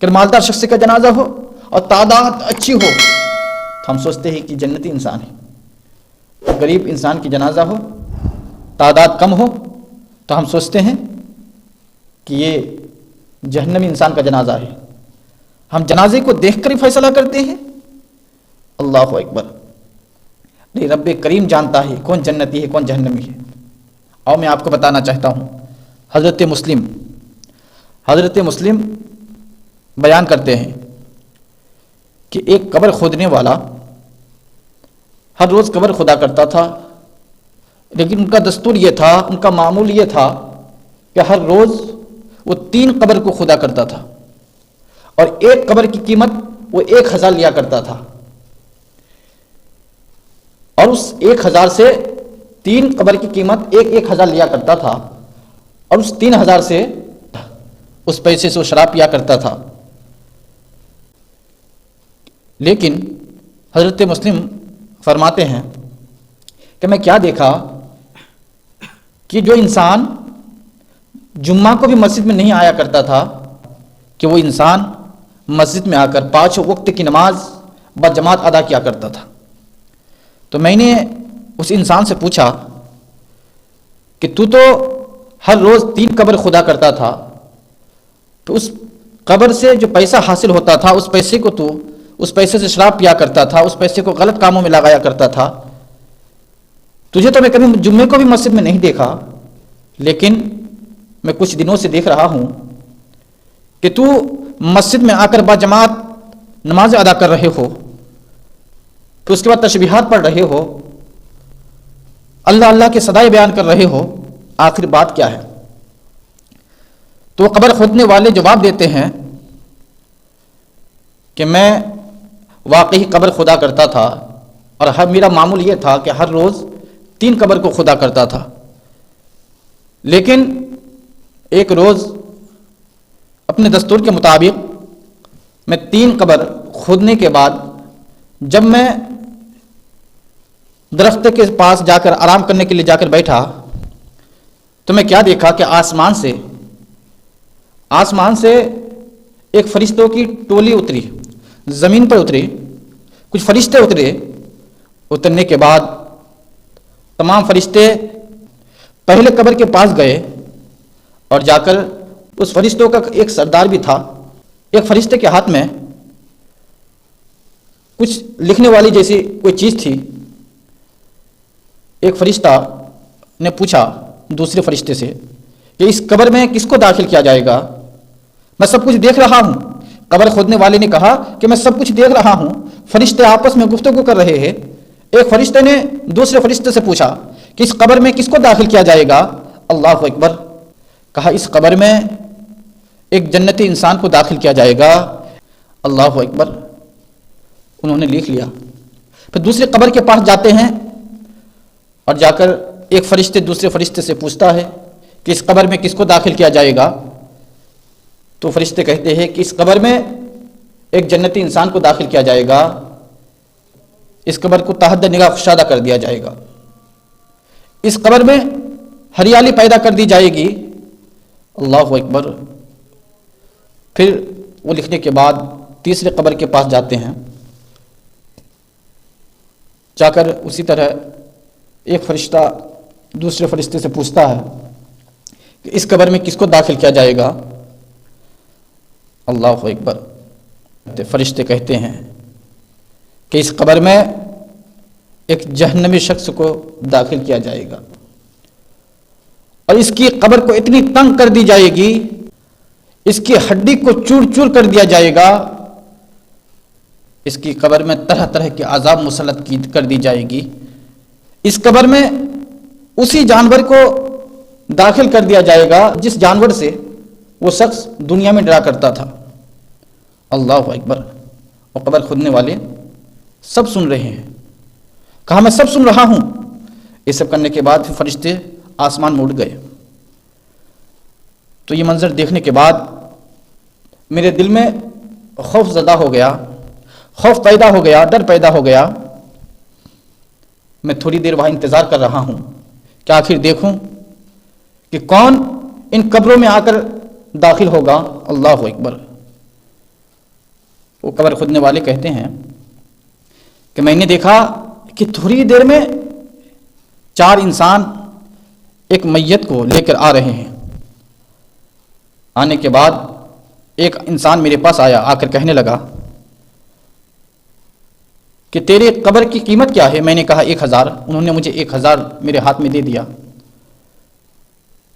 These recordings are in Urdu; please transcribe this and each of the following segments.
کہ مالدار شخص کا جنازہ ہو اور تعداد اچھی ہو تو ہم سوچتے ہیں کہ جنتی انسان ہے، غریب انسان کی جنازہ ہو تعداد کم ہو تو ہم سوچتے ہیں کہ یہ جہنمی انسان کا جنازہ ہے۔ ہم جنازے کو دیکھ کر ہی فیصلہ کرتے ہیں۔ اللہ اکبر! نہیں، رب کریم جانتا ہے کون جنتی ہے کون جہنمی ہے۔ اور میں آپ کو بتانا چاہتا ہوں، حضرت مسلم بیان کرتے ہیں کہ ایک قبر کھودنے والا ہر روز قبر کھودا کرتا تھا، لیکن ان کا دستور یہ تھا، ان کا معمول یہ تھا کہ ہر روز وہ 3 قبر کو کھودا کرتا تھا اور ایک قبر کی قیمت وہ 1000 لیا کرتا تھا، اور اس 1000 سے 3 قبر کی قیمت 1000 لیا کرتا تھا، اور اس 3000 سے اس پیسے سے وہ شراب پیا کرتا تھا۔ لیکن حضرت مسلم فرماتے ہیں کہ میں کیا دیکھا کہ جو انسان جمعہ کو بھی مسجد میں نہیں آیا کرتا تھا کہ وہ انسان مسجد میں آ کر 5 وقت کی نماز بجماعت ادا کیا کرتا تھا۔ تو میں نے اس انسان سے پوچھا کہ تو ہر روز 3 قبر کھودا کرتا تھا، تو اس قبر سے جو پیسہ حاصل ہوتا تھا اس پیسے سے شراب پیا کرتا تھا، اس پیسے کو غلط کاموں میں لگایا کرتا تھا۔ تجھے تو میں کبھی جمعے کو بھی مسجد میں نہیں دیکھا، لیکن میں کچھ دنوں سے دیکھ رہا ہوں کہ تو مسجد میں آ کر باجماعت نماز ادا کر رہے ہو، پھر اس کے بعد تسبیحات پڑھ رہے ہو، اللہ اللہ کے صدائے بیان کر رہے ہو، آخر بات کیا ہے؟ تو قبر کھودنے والے جواب دیتے ہیں کہ میں واقعی قبر کھودا کرتا تھا، اور میرا معمول یہ تھا کہ ہر روز 3 قبر کو کھودا کرتا تھا، لیکن ایک روز اپنے دستور کے مطابق میں 3 قبر کھودنے کے بعد جب میں درخت کے پاس جا کر آرام کرنے کے لیے جا کر بیٹھا تو میں کیا دیکھا کہ آسمان سے ایک فرشتوں کی ٹولی اتری، زمین پر اتری، کچھ فرشتے اترنے کے بعد تمام فرشتے پہلے قبر کے پاس گئے اور جا کر اس فرشتوں کا ایک سردار بھی تھا، ایک فرشتے کے ہاتھ میں کچھ لکھنے والی جیسی کوئی چیز تھی۔ ایک فرشتہ نے پوچھا دوسرے فرشتے سے کہ اس قبر میں کس کو داخل کیا جائے گا؟ میں سب کچھ دیکھ رہا ہوں۔ قبر کھودنے والے نے کہا کہ میں سب کچھ دیکھ رہا ہوں، فرشتے آپس میں گفتگو کر رہے ہیں۔ ایک فرشتے نے دوسرے فرشتے سے پوچھا کہ اس قبر میں کس کو داخل کیا جائے گا؟ اللہ اکبر! کہا اس قبر میں ایک جنتی انسان کو داخل کیا جائے گا۔ اللہ اکبر! انہوں نے لکھ لیا۔ پھر دوسری قبر کے پاس جاتے ہیں اور جا کر ایک فرشتے دوسرے فرشتے سے پوچھتا ہے کہ اس قبر میں کس کو داخل کیا جائے گا؟ تو فرشتے کہتے ہیں کہ اس قبر میں ایک جنتی انسان کو داخل کیا جائے گا، اس قبر کو تحت نگاہ کشادہ کر دیا جائے گا، اس قبر میں ہریالی پیدا کر دی جائے گی۔ اللہ اکبر! پھر وہ لکھنے کے بعد تیسرے قبر کے پاس جاتے ہیں، جا کر اسی طرح ایک فرشتہ دوسرے فرشتے سے پوچھتا ہے کہ اس قبر میں کس کو داخل کیا جائے گا؟ اللہ اکبر! فرشتے کہتے ہیں کہ اس قبر میں ایک جہنمی شخص کو داخل کیا جائے گا، اور اس کی قبر کو اتنی تنگ کر دی جائے گی، اس کی ہڈی کو چور چور کر دیا جائے گا، اس کی قبر میں طرح طرح کے عذاب مسلط کر دی جائے گی، اس قبر میں اسی جانور کو داخل کر دیا جائے گا جس جانور سے وہ شخص دنیا میں ڈرا کرتا تھا۔ اللہ اکبر! اور قبر کھودنے والے سب سن رہے ہیں۔ کہا میں سب سن رہا ہوں۔ یہ سب کرنے کے بعد پھر فرشتے آسمان میں اڑ گئے۔ تو یہ منظر دیکھنے کے بعد میرے دل میں خوف زدہ ہو گیا، خوف پیدا ہو گیا، ڈر پیدا ہو گیا۔ میں تھوڑی دیر وہاں انتظار کر رہا ہوں کہ آخر دیکھوں کہ کون ان قبروں میں آ کر داخل ہوگا۔ اللہ اکبر! وہ قبر کھودنے والے کہتے ہیں کہ میں نے دیکھا کہ تھوڑی دیر میں 4 انسان ایک میت کو لے کر آ رہے ہیں۔ آنے کے بعد ایک انسان میرے پاس آیا، آ کر کہنے لگا کہ تیرے قبر کی قیمت کیا ہے؟ میں نے کہا 1000۔ انہوں نے مجھے 1000 میرے ہاتھ میں دے دیا۔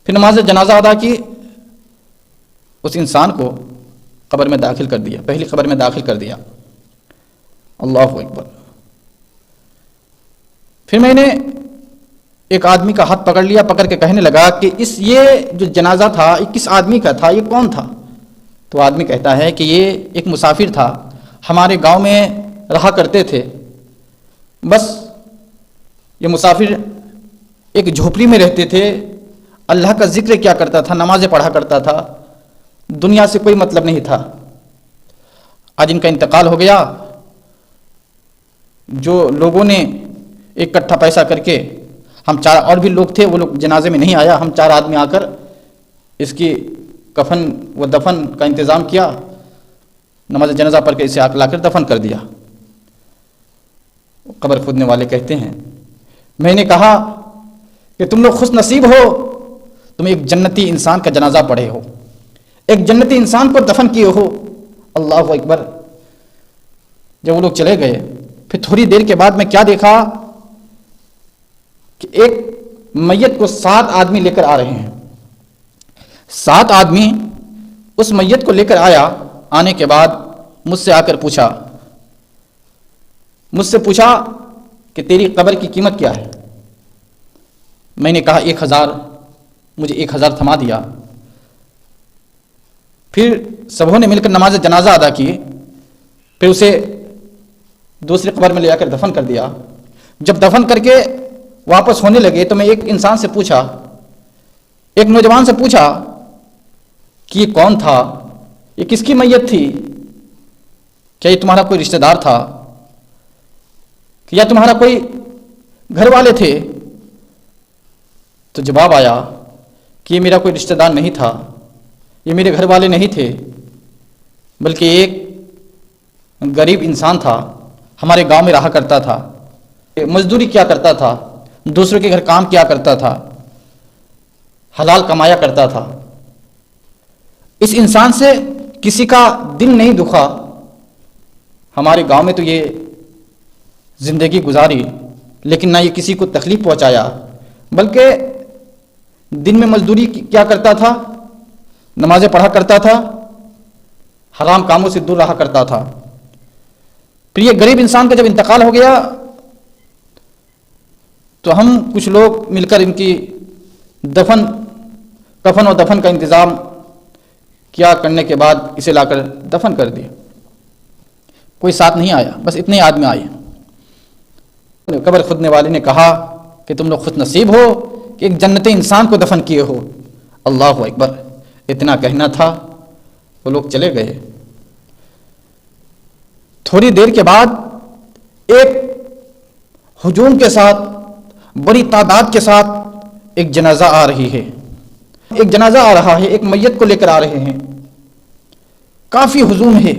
پھر نماز جنازہ ادا کی، اس انسان کو قبر میں داخل کر دیا، پہلی قبر میں داخل کر دیا۔ اللہ اکبر۔ پھر میں نے ایک آدمی کا ہاتھ پکڑ لیا، پکڑ کے کہنے لگا کہ یہ جو جنازہ تھا یہ کس آدمی کا تھا، یہ کون تھا؟ تو آدمی کہتا ہے کہ یہ ایک مسافر تھا، ہمارے گاؤں میں رہا کرتے تھے، بس یہ مسافر ایک جھوپڑی میں رہتے تھے، اللہ کا ذکر کیا کرتا تھا، نمازیں پڑھا کرتا تھا، دنیا سے کوئی مطلب نہیں تھا۔ آج ان کا انتقال ہو گیا۔ جو لوگوں نے اکٹھا پیسہ کر کے، ہم 4 اور بھی لوگ تھے، وہ لوگ جنازے میں نہیں آیا، ہم 4 آدمی آ کر اس کی کفن و دفن کا انتظام کیا، نماز جنازہ پڑھ کے اسے لا کر دفن کر دیا۔ قبر کھودنے والے کہتے ہیں میں نے کہا کہ تم لوگ خوش نصیب ہو، تم ایک جنتی انسان کا جنازہ پڑھے ہو، ایک جنتی انسان کو دفن کیے ہو۔ اللہ اکبر۔ جب وہ لوگ چلے گئے، پھر تھوڑی دیر کے بعد میں کیا دیکھا کہ ایک میت کو 7 آدمی لے کر آ رہے ہیں۔ 7 آدمی اس میت کو لے کر آیا۔ آنے کے بعد مجھ سے آ کر مجھ سے پوچھا کہ تیری قبر کی قیمت کیا ہے؟ میں نے کہا 1000۔ مجھے 1000 تھما دیا۔ پھر سبوں نے مل کر نماز جنازہ ادا کی، پھر اسے دوسری قبر میں لے جا کر دفن کر دیا۔ جب دفن کر کے واپس ہونے لگے تو میں ایک انسان سے پوچھا، ایک نوجوان سے پوچھا کہ یہ کون تھا، یہ کس کی میت تھی؟ کیا یہ تمہارا کوئی رشتہ دار تھا یا تمہارا کوئی گھر والے تھے؟ تو جواب آیا کہ یہ میرا کوئی رشتہ دار نہیں تھا، یہ میرے گھر والے نہیں تھے، بلکہ ایک غریب انسان تھا، ہمارے گاؤں میں رہا کرتا تھا، مزدوری کیا کرتا تھا، دوسروں کے گھر کام کیا کرتا تھا، حلال کمایا کرتا تھا۔ اس انسان سے کسی کا دل نہیں دکھا۔ ہمارے گاؤں میں تو یہ زندگی گزاری، لیکن نہ یہ کسی کو تکلیف پہنچایا، بلکہ دن میں مزدوری کیا کرتا تھا، نمازیں پڑھا کرتا تھا، حرام کاموں سے دور رہا کرتا تھا۔ پھر یہ غریب انسان کا جب انتقال ہو گیا تو ہم کچھ لوگ مل کر ان کی کفن و دفن کا انتظام کیا، کرنے کے بعد اسے لا کر دفن کر دیا۔ کوئی ساتھ نہیں آیا، بس اتنے آدمی آئے۔ قبر کھودنے والے نے کہا کہ تم لوگ خوش نصیب ہو کہ ایک جنتی انسان کو دفن کیے ہو۔ اللہ اکبر۔ اتنا کہنا تھا، وہ لوگ چلے گئے۔ تھوڑی دیر کے بعد ایک ہجوم کے ساتھ، بڑی تعداد کے ساتھ ایک جنازہ آ رہی ہے، ایک جنازہ آ رہا ہے، ایک میت کو لے کر آ رہے ہیں۔ کافی ہجوم ہے،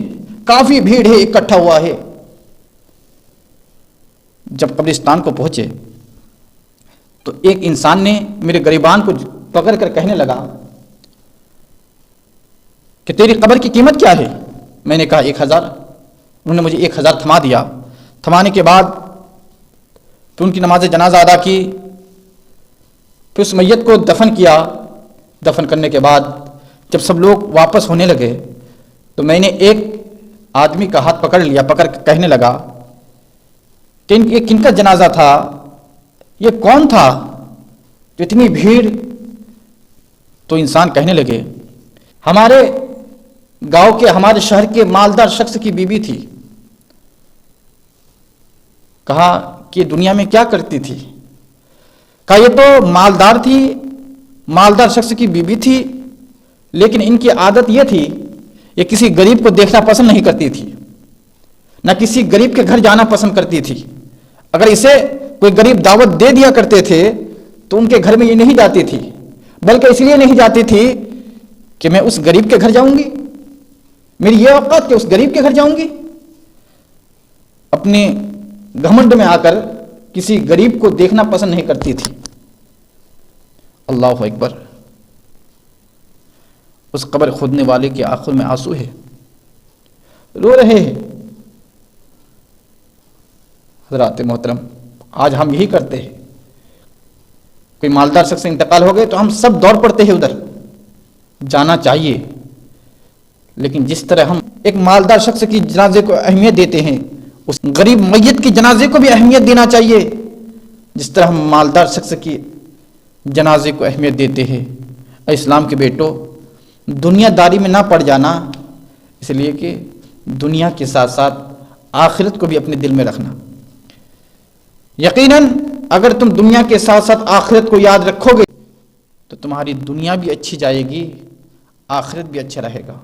کافی بھیڑ ہے، اکٹھا ہوا ہے۔ جب قبرستان کو پہنچے تو ایک انسان نے میرے گریبان کو پکڑ کر کہنے لگا کہ تیری قبر کی قیمت کیا ہے؟ میں نے کہا 1000۔ انہوں نے مجھے 1000 تھما دیا۔ تھمانے کے بعد پھر ان کی نماز جنازہ ادا کی، پھر اس میت کو دفن کیا۔ دفن کرنے کے بعد جب سب لوگ واپس ہونے لگے تو میں نے ایک آدمی کا ہاتھ پکڑ لیا، پکڑ کے کہنے لگا کہ یہ کن کا جنازہ تھا، یہ کون تھا، تو اتنی بھیڑ؟ تو انسان کہنے لگے ہمارے گاؤں کے، ہمارے شہر کے مالدار شخص کی بیوی تھی۔ کہا کہ دنیا میں کیا کرتی تھی؟ کہا یہ تو مالدار تھی، مالدار شخص کی بیوی تھی، لیکن ان کی عادت یہ تھی، یہ کسی غریب کو دیکھنا پسند نہیں کرتی تھی، نہ کسی غریب کے گھر جانا پسند کرتی تھی۔ اگر اسے کوئی غریب دعوت دے دیا کرتے تھے تو ان کے گھر میں یہ نہیں جاتی تھی، بلکہ اس لیے نہیں جاتی تھی کہ میں اس غریب کے گھر جاؤں گی، میری یہ اوقات کہ اس غریب کے گھر جاؤں گی۔ اپنے گھمنڈ میں آ کر کسی غریب کو دیکھنا پسند نہیں کرتی تھی۔ اللہ اکبر! اس قبر کھودنے والے کی آنکھوں میں آنسو ہے، رو رہے ہیں۔ حضرات محترم، آج ہم یہی کرتے ہیں، کوئی مالدار شخص سے انتقال ہو گئے تو ہم سب دوڑ پڑتے ہیں، ادھر جانا چاہیے، لیکن جس طرح ہم ایک مالدار شخص کی جنازے کو اہمیت دیتے ہیں، اس غریب میت کی جنازے کو بھی اہمیت دینا چاہیے جس طرح ہم مالدار شخص کی جنازے کو اہمیت دیتے ہیں۔ اے اسلام کے بیٹو، دنیا داری میں نہ پڑ جانا، اس لیے کہ دنیا کے ساتھ ساتھ آخرت کو بھی اپنے دل میں رکھنا۔ یقیناً اگر تم دنیا کے ساتھ ساتھ آخرت کو یاد رکھو گے تو تمہاری دنیا بھی اچھی جائے گی، آخرت بھی اچھا رہے گا۔